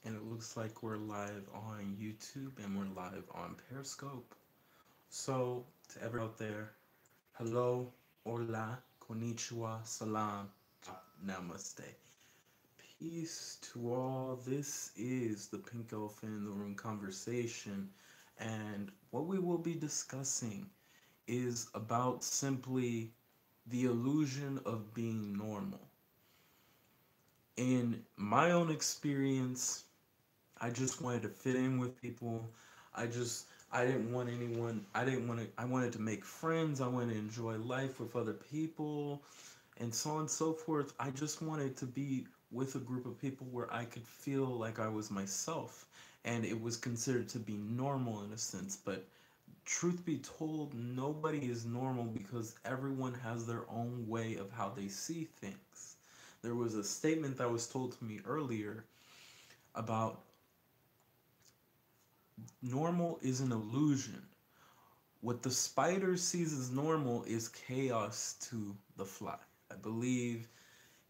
And it looks like we're live on YouTube and we're live on Periscope. So, to everyone out there, hello, hola, konnichiwa, salam, ciao namaste. Peace to all. This is the Pink Elephant in the Room conversation. And what we will be discussing is about simply the illusion of being normal. In my own experience, I just wanted to fit in with people. I didn't want anyone I didn't want to I wanted to make friends. I wanted to enjoy life with other people and so on and so forth. I just wanted to be with a group of people where I could feel like I was myself and it was considered to be normal in a sense, but truth be told, nobody is normal because everyone has their own way of how they see things. There was a statement that was told to me earlier about normal is an illusion. What the spider sees as normal is chaos to the fly. I believe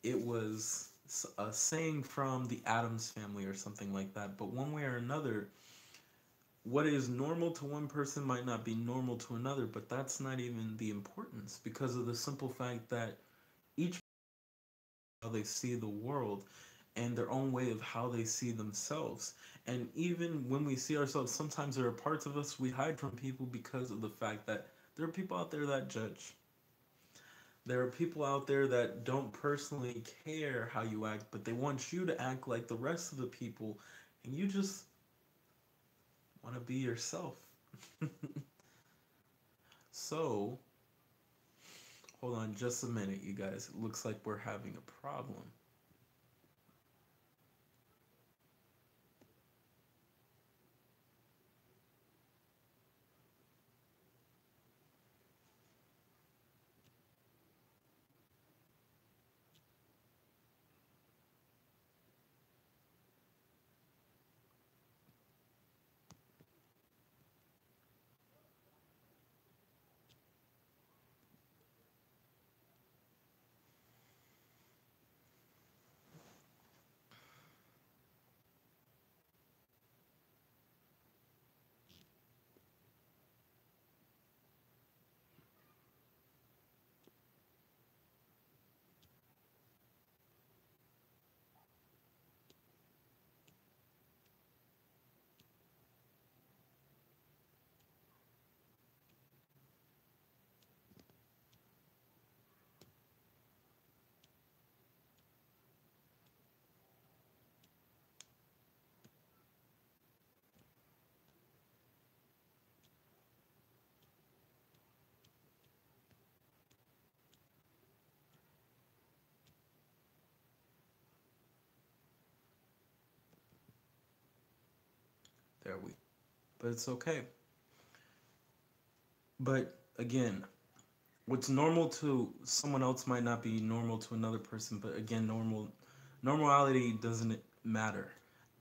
it was a saying from the Addams family or something like that. But one way or another, what is normal to one person might not be normal to another, but that's not even the importance because of the simple fact that each how they see the world and their own way of how they see themselves. And even when we see ourselves, sometimes there are parts of us we hide from people because of the fact that there are people out there that judge. There are people out there that don't personally care how you act, but they want you to act like the rest of the people, and you just want to be yourself. So, hold on just a minute, you guys. It looks like we're having a problem. There we. But it's okay. But again, what's normal to someone else might not be normal to another person, but again, normality doesn't matter.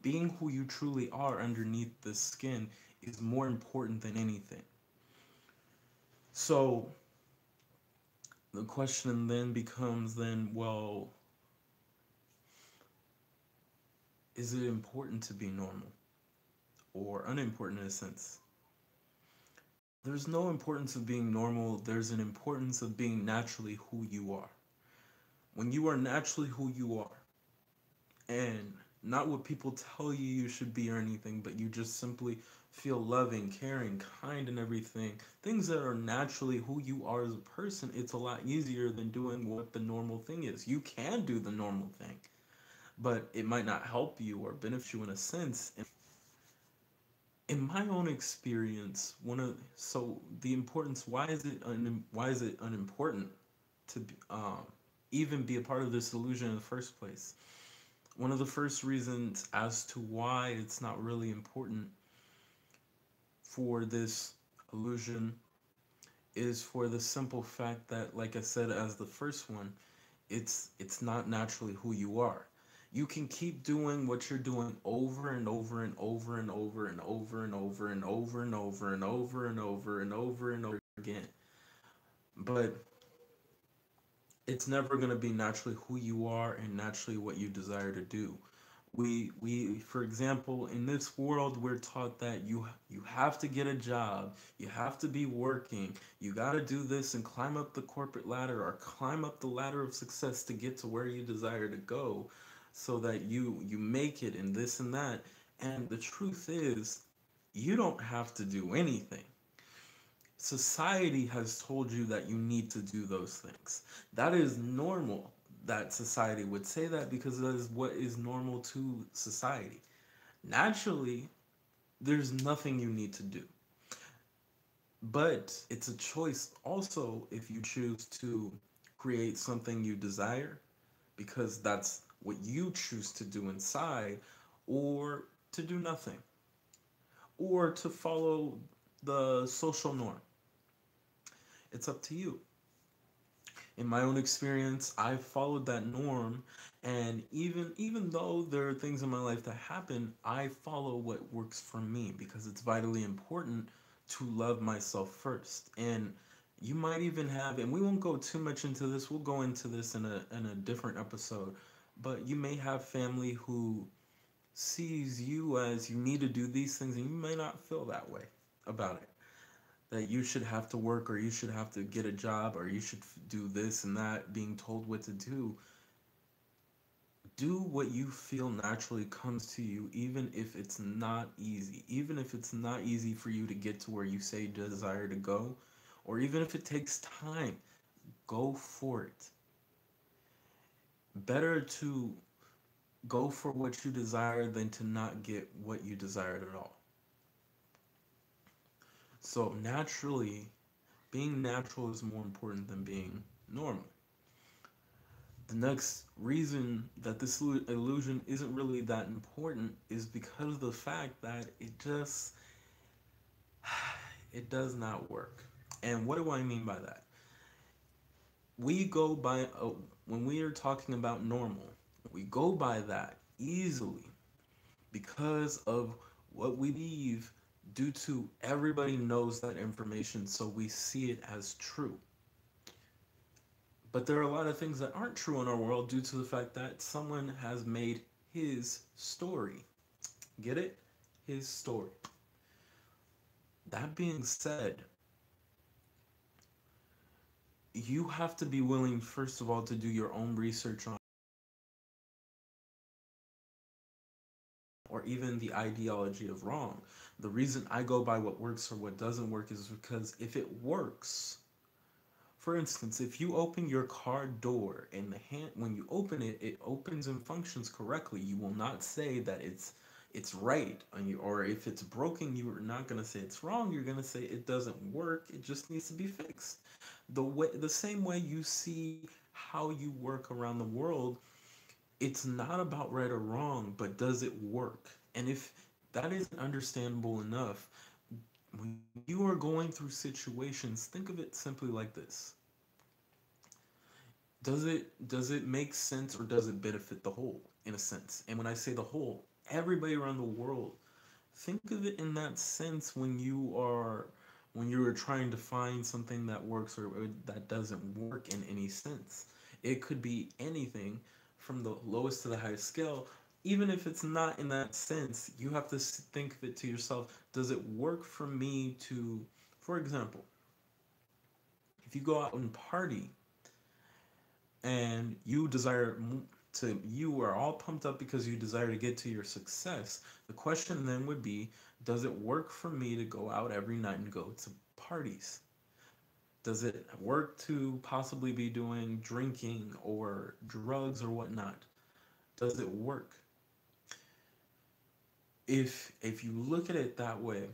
Being who you truly are underneath the skin is more important than anything. So the question then becomes then, well, is it important to be normal or unimportant in a sense? There's no importance of being normal, there's an importance of being naturally who you are. When you are naturally who you are, and not what people tell you you should be or anything, but you just simply feel loving, caring, kind, and everything, things that are naturally who you are as a person, it's a lot easier than doing what the normal thing is. You can do the normal thing, but it might not help you or benefit you in a sense. In my own experience, the importance, why is it unimportant to even be a part of this illusion in the first place? One of the first reasons as to why it's not really important for this illusion is for the simple fact that, like I said, as the first one, it's not naturally who you are. You can keep doing what you're doing over and over and over and over and over and over and over and over and over and over and over and over again, but it's never going to be naturally who you are and naturally what you desire to do. We for example, in this world we're taught that you have to get a job, you have to be working, you got to do this and climb up the corporate ladder or climb up the ladder of success to get to where you desire to go, so that you make it and this and that. And the truth is, you don't have to do anything. Society has told you that you need to do those things. That is normal that society would say that, because that is what is normal to society. Naturally, there's nothing you need to do. But it's a choice also if you choose to create something you desire, because that's what you choose to do inside, or to do nothing, or to follow the social norm. It's up to you. In my own experience, I followed that norm, and even though there are things in my life that happen, I follow what works for me, because it's vitally important to love myself first. And you might even have, and we won't go too much into this, we'll go into this in a different episode, but you may have family who sees you as you need to do these things, and you may not feel that way about it, that you should have to work, or you should have to get a job, or you should do this and that, being told what to do. Do what you feel naturally comes to you, even if it's not easy. Even if it's not easy for you to get to where you say you desire to go, or even if it takes time, go for it. Better to go for what you desire than to not get what you desired at all. So, naturally, being natural is more important than being normal. The next reason that this illusion isn't really that important is because of the fact that it does not work. And what do I mean by that? We go by when we are talking about normal, we go by that easily because of what we believe, due to everybody knows that information, so we see it as true. But there are a lot of things that aren't true in our world, due to the fact that someone has made his story. Get it? His story. That being said, you have to be willing, first of all, to do your own research on, or even the ideology of wrong. The reason I go by what works or what doesn't work is because if it works, for instance, if you open your car door and the hand, when you open it, it opens and functions correctly, you will not say that it's right on you, or if it's broken, you are not going to say it's wrong. You're going to say it doesn't work. It just needs to be fixed. The same way you see how you work around the world, it's not about right or wrong, but does it work? And if that isn't understandable enough, when you are going through situations, think of it simply like this. Does it make sense, or does it benefit the whole, in a sense? And when I say the whole, everybody around the world, think of it in that sense. When you are trying to find something that works, or that doesn't work in any sense. It could be anything from the lowest to the highest scale. Even if it's not in that sense, you have to think of it to yourself. Does it work for me to, for example, if you go out and party, and you are all pumped up because you desire to get to your success, the question then would be, does it work for me to go out every night and go to parties? Does it work to possibly be doing drinking or drugs or whatnot? Does it work? If you look at it that way,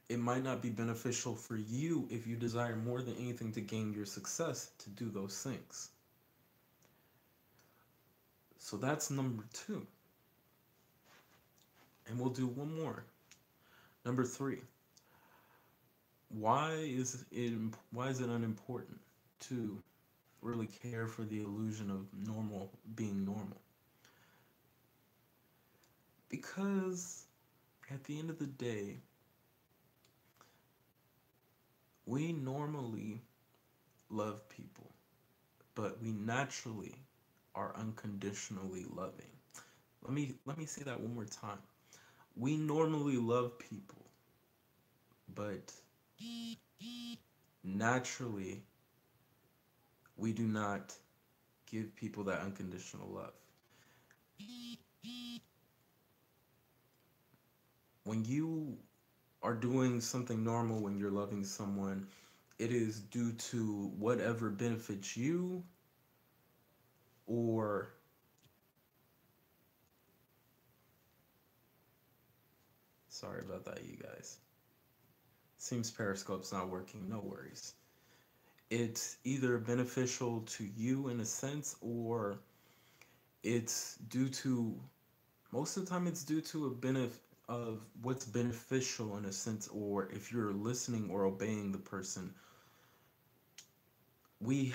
it might not be beneficial for you, if you desire more than anything to gain your success, to do those things. So that's number two. And we'll do one more. Number three. Why is it unimportant to really care for the illusion of normal being normal? Because at the end of the day, we normally love people, but we naturally are unconditionally loving. Let me say that one more time. We normally love people, but naturally we do not give people that unconditional love. When you are doing something normal, when you're loving someone, it is due to whatever benefits you, or sorry about that, you guys. Seems Periscope's not working, no worries. It's either beneficial to you in a sense, or it's due to, most of the time it's due to a benefit of what's beneficial in a sense, or if you're listening or obeying the person. We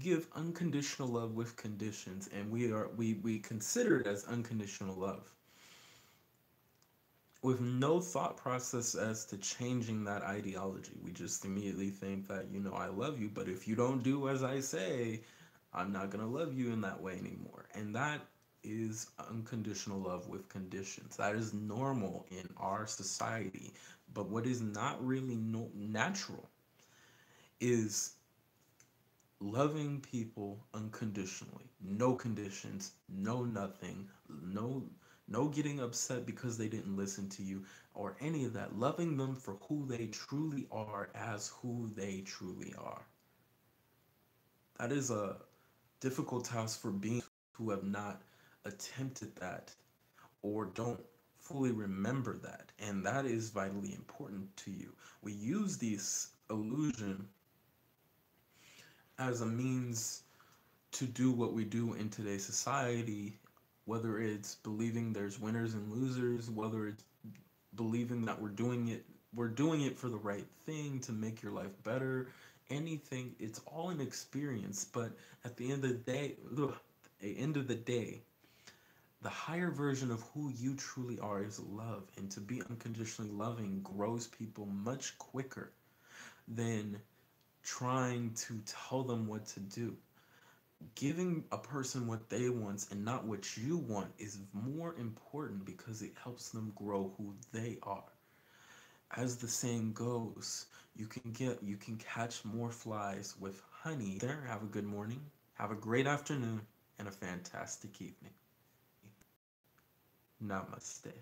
give unconditional love with conditions, and we consider it as unconditional love with no thought process as to changing that ideology. We just immediately think that, I love you, but if you don't do as I say, I'm not going to love you in that way anymore. And that is unconditional love with conditions. That is normal in our society. But what is not really natural is loving people unconditionally. No conditions, no nothing, no getting upset because they didn't listen to you or any of that. Loving them for who they truly are, as who they truly are. That is a difficult task for beings who have not attempted that or don't fully remember that. And that is vitally important to you. We use this illusion as a means to do what we do in today's society, whether it's believing there's winners and losers, whether it's believing that we're doing it for the right thing to make your life better, anything. It's all an experience, but at the end of the day, the higher version of who you truly are is love, and to be unconditionally loving grows people much quicker than trying to tell them what to do. Giving a person what they want and not what you want is more important because it helps them grow who they are. As the saying goes, you can catch more flies with honey. There, have a good morning, have a great afternoon, and a fantastic evening. Namaste.